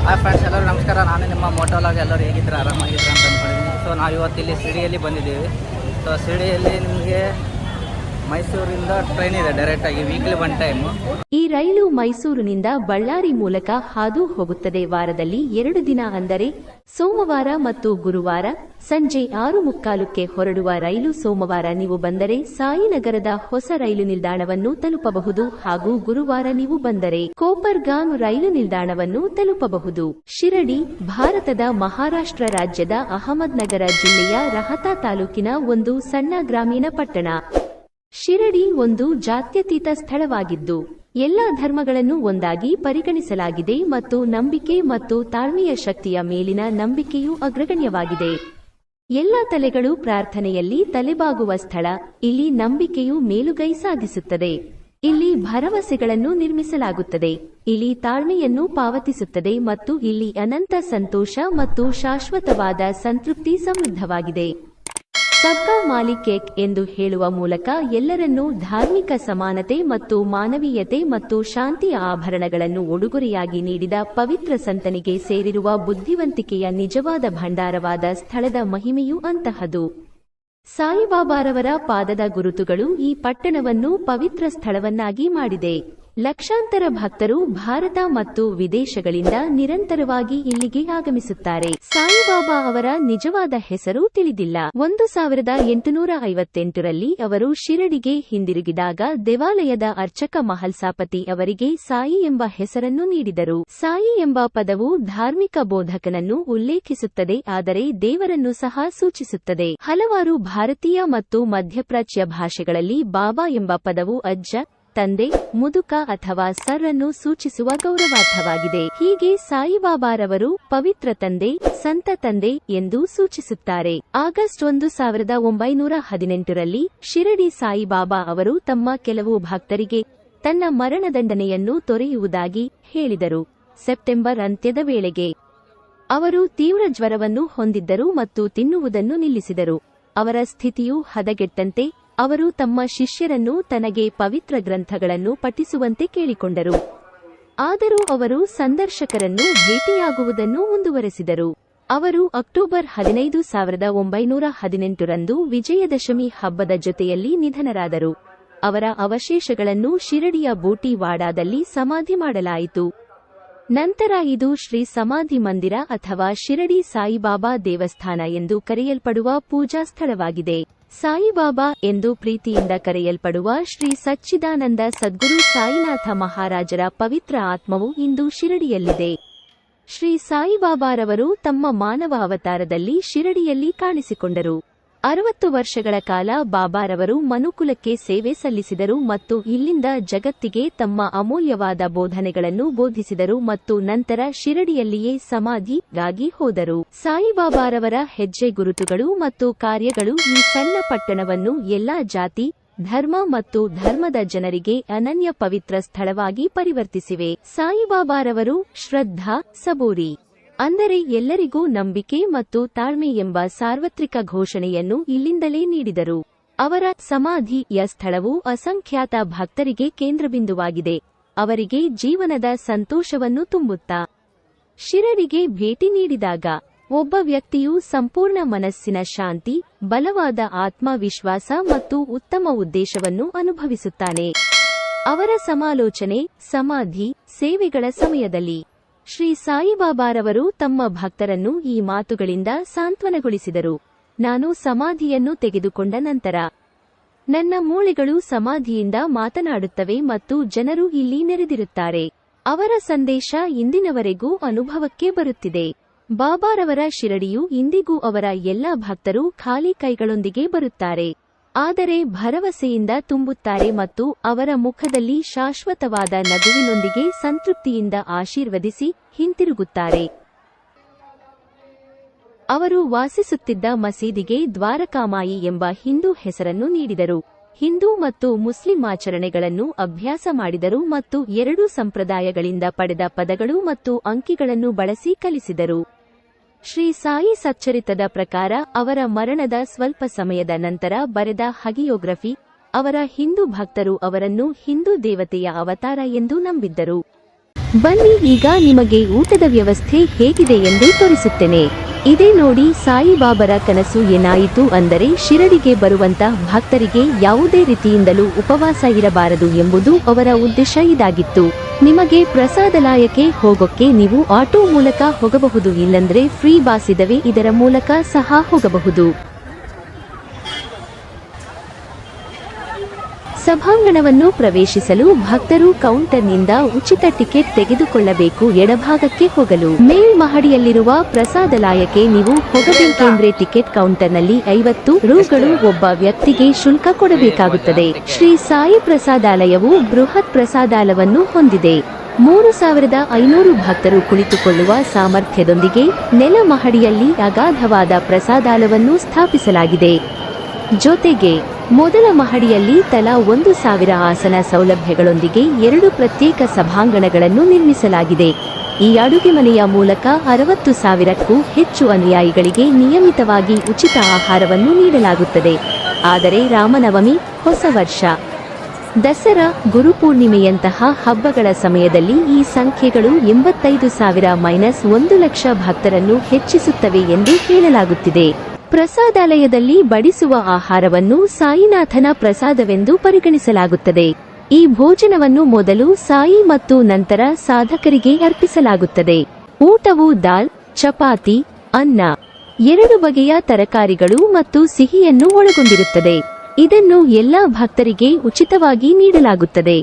Hi friends, ಎಲ್ಲರೂ ನಮಸ್ಕಾರ. ನಾನು ನಿಮ್ಮ ಮೋಟೋಲಾಗ್. ಎಲ್ಲರೂ ಹೇಗಿದ್ರೆ ಆರಾಮಾಗಿದ್ರೆ ಅಂತ ಅಂದ್ಕೊಂಡಿದ್ದೀನಿ. ಸೊ ನಾವು ಇವತ್ತು ಇಲ್ಲಿ ಸಿಡಿಯಲ್ಲಿ ಬಂದಿದ್ದೀವಿ. ಸೊ ಸಿಡಿಯಲ್ಲಿ ನಿಮಗೆ ಮೈಸೂರಿಂದ ಟ್ರೈನ್ ಇದೆ ಡೈರೆಕ್ಟಾಗಿ, ವೀಕ್ಲಿ 1 ಟೈಮು. ಈ ರೈಲು ಮೈಸೂರಿನಿಂದ ಬಳ್ಳಾರಿ ಮೂಲಕ ಹಾದು ಹೋಗುತ್ತದೆ. ವಾರದಲ್ಲಿ 2 ದಿನ ಅಂದರೆ ಸೋಮವಾರ ಮತ್ತು ಗುರುವಾರ ಸಂಜೆ 6:45ಕ್ಕೆ ಹೊರಡುವ ರೈಲು. ಸೋಮವಾರ ನೀವು ಬಂದರೆ ಸಾಯಿನಗರದ ಹೊಸ ರೈಲು ನಿಲ್ದಾಣವನ್ನು ತಲುಪಬಹುದು ಹಾಗೂ ಗುರುವಾರ ನೀವು ಬಂದರೆ ಕೋಪರ್ಗಾಂವ್ ರೈಲು ನಿಲ್ದಾಣವನ್ನು ತಲುಪಬಹುದು. ಶಿರಡಿ ಭಾರತದ ಮಹಾರಾಷ್ಟ್ರ ರಾಜ್ಯದ ಅಹಮದ್ನಗರ ಜಿಲ್ಲೆಯ ರಹತಾ ತಾಲೂಕಿನ ಒಂದು ಸಣ್ಣ ಗ್ರಾಮೀಣ ಪಟ್ಟಣ. ಶಿರಡಿ ಒಂದು ಜಾತ್ಯತೀತ ಸ್ಥಳವಾಗಿದ್ದು ಎಲ್ಲಾ ಧರ್ಮಗಳನ್ನು ಒಂದಾಗಿ ಪರಿಗಣಿಸಲಾಗಿದೆ ಮತ್ತು ನಂಬಿಕೆ ಮತ್ತು ತಾಳ್ಮೆಯ ಶಕ್ತಿಯ ಮೇಲಿನ ನಂಬಿಕೆಯು ಅಗ್ರಗಣ್ಯವಾಗಿದೆ. ಎಲ್ಲ ತಲೆಗಳು ಪ್ರಾರ್ಥನೆಯಲ್ಲಿ ತಲೆಬಾಗುವ ಸ್ಥಳ. ಇಲ್ಲಿ ನಂಬಿಕೆಯು ಮೇಲುಗೈ ಸಾಧಿಸುತ್ತದೆ. ಇಲ್ಲಿ ಭರವಸೆಗಳನ್ನು ನಿರ್ಮಿಸಲಾಗುತ್ತದೆ. ಇಲ್ಲಿ ತಾಳ್ಮೆಯನ್ನು ಪಾವತಿಸುತ್ತದೆ ಮತ್ತು ಇಲ್ಲಿ ಅನಂತ ಸಂತೋಷ ಮತ್ತು ಶಾಶ್ವತವಾದ ಸಂತೃಪ್ತಿ ಸಮೃದ್ಧವಾಗಿದೆ. ಸಬ್ಕಾ ಮಾಲಿಕ್ ಏಕ್ ಎಂದು ಹೇಳುವ ಮೂಲಕ ಎಲ್ಲರನ್ನೂ ಧಾರ್ಮಿಕ ಸಮಾನತೆ ಮತ್ತು ಮಾನವೀಯತೆ ಮತ್ತು ಶಾಂತಿಯ ಆಭರಣಗಳನ್ನು ಉಡುಗೊರೆಯಾಗಿ ನೀಡಿದ ಪವಿತ್ರ ಸಂತನಿಗೆ ಸೇರಿರುವ ಬುದ್ಧಿವಂತಿಕೆಯ ನಿಜವಾದ ಭಂಡಾರವಾದ ಸ್ಥಳದ ಮಹಿಮೆಯು ಅಂತಹದು. ಸಾಯಿಬಾಬಾರವರ ಪಾದದ ಗುರುತುಗಳು ಈ ಪಟ್ಟಣವನ್ನು ಪವಿತ್ರ ಸ್ಥಳವನ್ನಾಗಿ ಮಾಡಿದೆ. ಲಕ್ಷಾಂತರ ಭಕ್ತರು ಭಾರತ ಮತ್ತು ವಿದೇಶಗಳಿಂದ ನಿರಂತರವಾಗಿ ಇಲ್ಲಿಗೆ ಆಗಮಿಸುತ್ತಾರೆ. ಸಾಯಿಬಾಬಾ ಅವರ ನಿಜವಾದ ಹೆಸರು ತಿಳಿದಿಲ್ಲ. 1858ರಲ್ಲಿ ಅವರು ಶಿರಡಿಗೆ ಹಿಂದಿರುಗಿದಾಗ ದೇವಾಲಯದ ಅರ್ಚಕ ಮಹಲ್ಸಾಪತಿ ಅವರಿಗೆ ಸಾಯಿ ಎಂಬ ಹೆಸರನ್ನು ನೀಡಿದರು. ಸಾಯಿ ಎಂಬ ಪದವು ಧಾರ್ಮಿಕ ಬೋಧಕನನ್ನು ಉಲ್ಲೇಖಿಸುತ್ತದೆ, ಆದರೆ ದೇವರನ್ನು ಸಹ ಸೂಚಿಸುತ್ತದೆ. ಹಲವಾರು ಭಾರತೀಯ ಮತ್ತು ಮಧ್ಯಪ್ರಾಚ್ಯ ಭಾಷೆಗಳಲ್ಲಿ ಬಾಬಾ ಎಂಬ ಪದವು ಅಜ್ಜ, ತಂದೆ, ಮುದುಕ ಅಥವಾ ಸರ್ ಅನ್ನು ಸೂಚಿಸುವ ಗೌರವಾರ್ಥವಾಗಿದೆ. ಹೀಗೆ ಸಾಯಿಬಾಬಾರವರು ಪವಿತ್ರ ತಂದೆ, ಸಂತ ತಂದೆ ಎಂದು ಸೂಚಿಸುತ್ತಾರೆ. ಆಗಸ್ಟ್ 1918ರಲ್ಲಿ ಶಿರಡಿ ಸಾಯಿಬಾಬಾ ಅವರು ತಮ್ಮ ಕೆಲವು ಭಕ್ತರಿಗೆ ತನ್ನ ಮರಣದಂಡನೆಯನ್ನು ತೊರೆಯುವುದಾಗಿ ಹೇಳಿದರು. ಸೆಪ್ಟೆಂಬರ್ ಅಂತ್ಯದ ವೇಳೆಗೆ ಅವರು ತೀವ್ರ ಜ್ವರವನ್ನು ಹೊಂದಿದ್ದರು ಮತ್ತು ತಿನ್ನುವುದನ್ನು ನಿಲ್ಲಿಸಿದರು. ಅವರ ಸ್ಥಿತಿಯು ಹದಗೆಟ್ಟಂತೆ ಅವರು ತಮ್ಮ ಶಿಷ್ಯರನ್ನು ತನಗೆ ಪವಿತ್ರ ಗ್ರಂಥಗಳನ್ನು ಪಠಿಸುವಂತೆ ಕೇಳಿಕೊಂಡರು. ಆದರೂ ಅವರು ಸಂದರ್ಶಕರನ್ನು ಭೇಟಿಯಾಗುವುದನ್ನು ಮುಂದುವರೆಸಿದರು. ಅವರು ಅಕ್ಟೋಬರ್ 15, 1918ರಂದು ವಿಜಯದಶಮಿ ಹಬ್ಬದ ಜೊತೆಯಲ್ಲಿ ನಿಧನರಾದರು. ಅವರ ಅವಶೇಷಗಳನ್ನು ಶಿರಡಿಯ ಬೂಟಿವಾಡಾದಲ್ಲಿ ಸಮಾಧಿ ಮಾಡಲಾಯಿತು. ನಂತರ ಇದು ಶ್ರೀ ಸಮಾಧಿ ಮಂದಿರ ಅಥವಾ ಶಿರಡಿ ಸಾಯಿಬಾಬಾ ದೇವಸ್ಥಾನ ಎಂದು ಕರೆಯಲ್ಪಡುವ ಪೂಜಾ ಸ್ಥಳವಾಗಿದೆ. ಸಾಯಿಬಾಬಾ ಎಂದು ಪ್ರೀತಿಯಿಂದ ಕರೆಯಲ್ಪಡುವ ಶ್ರೀ ಸಚ್ಚಿದಾನಂದ ಸದ್ಗುರು ಸಾಯಿನಾಥ ಮಹಾರಾಜರ ಪವಿತ್ರ ಆತ್ಮವು ಇಂದು ಶಿರಡಿಯಲ್ಲಿದೆ. ಶ್ರೀ ಸಾಯಿಬಾಬಾರವರು ತಮ್ಮ ಮಾನವ ಅವತಾರದಲ್ಲಿ ಶಿರಡಿಯಲ್ಲಿ ಕಾಣಿಸಿಕೊಂಡರು. 60 ವರ್ಷಗಳ ಕಾಲ ಬಾಬಾರವರು ಮನುಕುಲಕ್ಕೆ ಸೇವೆ ಸಲ್ಲಿಸಿದರು ಮತ್ತು ಇಲ್ಲಿಂದ ಜಗತ್ತಿಗೆ ತಮ್ಮ ಅಮೂಲ್ಯವಾದ ಬೋಧನೆಗಳನ್ನು ಬೋಧಿಸಿದರು ಮತ್ತು ನಂತರ ಶಿರಡಿಯಲ್ಲಿಯೇ ಸಮಾಧಿಗಾಗಿ ಹೋದರು. ಸಾಯಿಬಾಬಾರವರ ಹೆಜ್ಜೆ ಗುರುತುಗಳು ಮತ್ತು ಕಾರ್ಯಗಳು ಈ ಸಣ್ಣ ಪಟ್ಟಣವನ್ನು ಎಲ್ಲಾ ಜಾತಿ, ಧರ್ಮ ಮತ್ತು ಧರ್ಮದ ಜನರಿಗೆ ಅನನ್ಯ ಪವಿತ್ರ ಸ್ಥಳವಾಗಿ ಪರಿವರ್ತಿಸಿವೆ. ಸಾಯಿಬಾಬಾರವರು ಶ್ರದ್ಧಾ ಸಬೂರಿ ಅಂದರೆ ಎಲ್ಲರಿಗೂ ನಂಬಿಕೆ ಮತ್ತು ತಾಳ್ಮೆ ಎಂಬ ಸಾರ್ವತ್ರಿಕ ಘೋಷಣೆಯನ್ನು ಇಲ್ಲಿಂದಲೇ ನೀಡಿದರು. ಅವರ ಸಮಾಧಿಯ ಸ್ಥಳವು ಅಸಂಖ್ಯಾತ ಭಕ್ತರಿಗೆ ಕೇಂದ್ರಬಿಂದುವಾಗಿದೆ, ಅವರಿಗೆ ಜೀವನದ ಸಂತೋಷವನ್ನು ತುಂಬುತ್ತಾ. ಶಿರಡಿಗೆ ಭೇಟಿ ನೀಡಿದಾಗ ಒಬ್ಬ ವ್ಯಕ್ತಿಯು ಸಂಪೂರ್ಣ ಮನಸ್ಸಿನ ಶಾಂತಿ, ಬಲವಾದ ಆತ್ಮವಿಶ್ವಾಸ ಮತ್ತು ಉತ್ತಮ ಉದ್ದೇಶವನ್ನು ಅನುಭವಿಸುತ್ತಾನೆ. ಅವರ ಸಮಾಲೋಚನೆ, ಸಮಾಧಿ ಸೇವೆಗಳ ಸಮಯದಲ್ಲಿ ಶ್ರೀ ಸಾಯಿಬಾಬಾರವರು ತಮ್ಮ ಭಕ್ತರನ್ನು ಈ ಮಾತುಗಳಿಂದ ಸಾಂತ್ವನಗೊಳಿಸಿದರು. ನಾನು ಸಮಾಧಿಯನ್ನು ತೆಗೆದುಕೊಂಡ ನಂತರ ನನ್ನ ಮೂಳೆಗಳು ಸಮಾಧಿಯಿಂದ ಮಾತನಾಡುತ್ತವೆ ಮತ್ತು ಜನರು ಇಲ್ಲಿ ನೆರೆದಿರುತ್ತಾರೆ. ಅವರ ಸಂದೇಶ ಇಂದಿನವರೆಗೂ ಅನುಭವಕ್ಕೆ ಬರುತ್ತಿದೆ. ಬಾಬಾರವರ ಶಿರಡಿಯು ಇಂದಿಗೂ ಅವರ ಎಲ್ಲಾ ಭಕ್ತರು ಖಾಲಿ ಕೈಗಳೊಂದಿಗೆ ಬರುತ್ತಾರೆ, ಆದರೆ ಭರವಸೆಯಿಂದ ತುಂಬುತ್ತಾರೆ ಮತ್ತು ಅವರ ಮುಖದಲ್ಲಿ ಶಾಶ್ವತವಾದ ನಗುವಿನೊಂದಿಗೆ ಸಂತೃಪ್ತಿಯಿಂದ ಆಶೀರ್ವದಿಸಿ ಹಿಂತಿರುಗುತ್ತಾರೆ. ಅವರು ವಾಸಿಸುತ್ತಿದ್ದ ಮಸೀದಿಗೆ ದ್ವಾರಕಾಮಾಯಿ ಎಂಬ ಹಿಂದೂ ಹೆಸರನ್ನು ನೀಡಿದರು. ಹಿಂದೂ ಮತ್ತು ಮುಸ್ಲಿಂ ಆಚರಣೆಗಳನ್ನು ಅಭ್ಯಾಸ ಮಾಡಿದರು ಮತ್ತು 2 ಸಂಪ್ರದಾಯಗಳಿಂದ ಪಡೆದ ಪದಗಳು ಮತ್ತು ಅಂಕಿಗಳನ್ನು ಬಳಸಿ ಕಲಿಸಿದರು. ಶ್ರೀ ಸಾಯಿ ಸಚ್ಚರಿತದ ಪ್ರಕಾರ ಅವರ ಮರಣದ ಸ್ವಲ್ಪ ಸಮಯದ ನಂತರ ಬರೆದ ಹಗಿಯೋಗ್ರಫಿ, ಅವರ ಹಿಂದೂ ಭಕ್ತರು ಅವರನ್ನು ಹಿಂದೂ ದೇವತೆಯ ಅವತಾರ ಎಂದು ನಂಬಿದ್ದರು. ಬನ್ನಿ ಈಗ ನಿಮಗೆ ಊಟದ ವ್ಯವಸ್ಥೆ ಹೇಗಿದೆ ಎಂದು ತೋರಿಸುತ್ತೇನೆ. ಇದೇ ನೋಡಿ ಸಾಯಿಬಾಬರ ಕನಸು ಏನಾಯಿತು ಅಂದರೆ ಶಿರಡಿಗೆ ಬರುವಂತ ಭಕ್ತರಿಗೆ ಯಾವುದೇ ರೀತಿಯಿಂದಲೂ ಉಪವಾಸ ಇರಬಾರದು ಎಂಬುದು ಅವರ ಉದ್ದೇಶ ಇದಾಗಿತ್ತು. ನಿಮಗೆ ಪ್ರಸಾದಾಲಯಕ್ಕೆ ಹೋಗೋಕ್ಕೆ ನೀವು ಆಟೋ ಮೂಲಕ ಹೋಗಬಹುದು, ಇಲ್ಲಂದ್ರೆ ಫ್ರೀ ಬಾಸ್ ಇದಾವೆ, ಇದರ ಮೂಲಕ ಸಹ ಹೋಗಬಹುದು. ಸಭಾಂಗಣವನ್ನು ಪ್ರವೇಶಿಸಲು ಭಕ್ತರು ಕೌಂಟರ್ನಿಂದ ಉಚಿತ ಟಿಕೆಟ್ ತೆಗೆದುಕೊಳ್ಳಬೇಕು. ಎಡಭಾಗಕ್ಕೆ ಹೋಗಲು ಮೇಲ್ಮಹಡಿಯಲ್ಲಿರುವ ಪ್ರಸಾದಾಲಯಕ್ಕೆ ನೀವು ಹೋಗಬೇಕೆಂದ್ರೆ ಟಿಕೆಟ್ ಕೌಂಟರ್ನಲ್ಲಿ 50 ರೂಗಳು ಒಬ್ಬ ವ್ಯಕ್ತಿಗೆ ಶುಲ್ಕ ಕೊಡಬೇಕಾಗುತ್ತದೆ. ಶ್ರೀ ಸಾಯಿ ಪ್ರಸಾದಾಲಯವು ಬೃಹತ್ ಪ್ರಸಾದಾಲಯವನ್ನು ಹೊಂದಿದೆ. 3500 ಭಕ್ತರು ಕುಳಿತುಕೊಳ್ಳುವ ಸಾಮರ್ಥ್ಯದೊಂದಿಗೆ ನೆಲ ಮಹಡಿಯಲ್ಲಿ ಅಗಾಧವಾದ ಪ್ರಸಾದಾಲಯವನ್ನು ಸ್ಥಾಪಿಸಲಾಗಿದೆ. ಜೊತೆಗೆ ಮೊದಲ ಮಹಡಿಯಲ್ಲಿ ತಲಾ 1000 ಆಸನ ಸೌಲಭ್ಯಗಳೊಂದಿಗೆ 2 ಪ್ರತ್ಯೇಕ ಸಭಾಂಗಣಗಳನ್ನು ನಿರ್ಮಿಸಲಾಗಿದೆ. ಈ ಅಡುಗೆ ಮನೆಯ ಮೂಲಕ 60,000ಕ್ಕೂ ಹೆಚ್ಚು ಅನುಯಾಯಿಗಳಿಗೆ ನಿಯಮಿತವಾಗಿ ಉಚಿತ ಆಹಾರವನ್ನು ನೀಡಲಾಗುತ್ತದೆ. ಆದರೆ ರಾಮನವಮಿ, ಹೊಸ ವರ್ಷ, ದಸರಾ, ಗುರುಪೂರ್ಣಿಮೆಯಂತಹ ಹಬ್ಬಗಳ ಸಮಯದಲ್ಲಿ ಈ ಸಂಖ್ಯೆಗಳು 85,000 - 1 ಲಕ್ಷ ಭಕ್ತರನ್ನು ಹೆಚ್ಚಿಸುತ್ತವೆ ಎಂದು ಹೇಳಲಾಗುತ್ತಿದೆ. ಪ್ರಸಾದಾಲಯದಲ್ಲಿ ಬಡಿಸುವ ಆಹಾರವನ್ನು ಸಾಯಿನಾಥನ ಪ್ರಸಾದವೆಂದು ಪರಿಗಣಿಸಲಾಗುತ್ತದೆ. ಈ ಭೋಜನವನ್ನು ಮೊದಲು ಸಾಯಿ ಮತ್ತು ನಂತರ ಸಾಧಕರಿಗೆ ಅರ್ಪಿಸಲಾಗುತ್ತದೆ. ಊಟವು ದಾಲ್, ಚಪಾತಿ, ಅನ್ನ, 2 ಬಗೆಯ ತರಕಾರಿಗಳು ಮತ್ತು ಸಿಹಿಯನ್ನು ಒಳಗೊಂಡಿರುತ್ತದೆ. ಇದನ್ನು ಎಲ್ಲಾ ಭಕ್ತರಿಗೆ ಉಚಿತವಾಗಿ ನೀಡಲಾಗುತ್ತದೆ.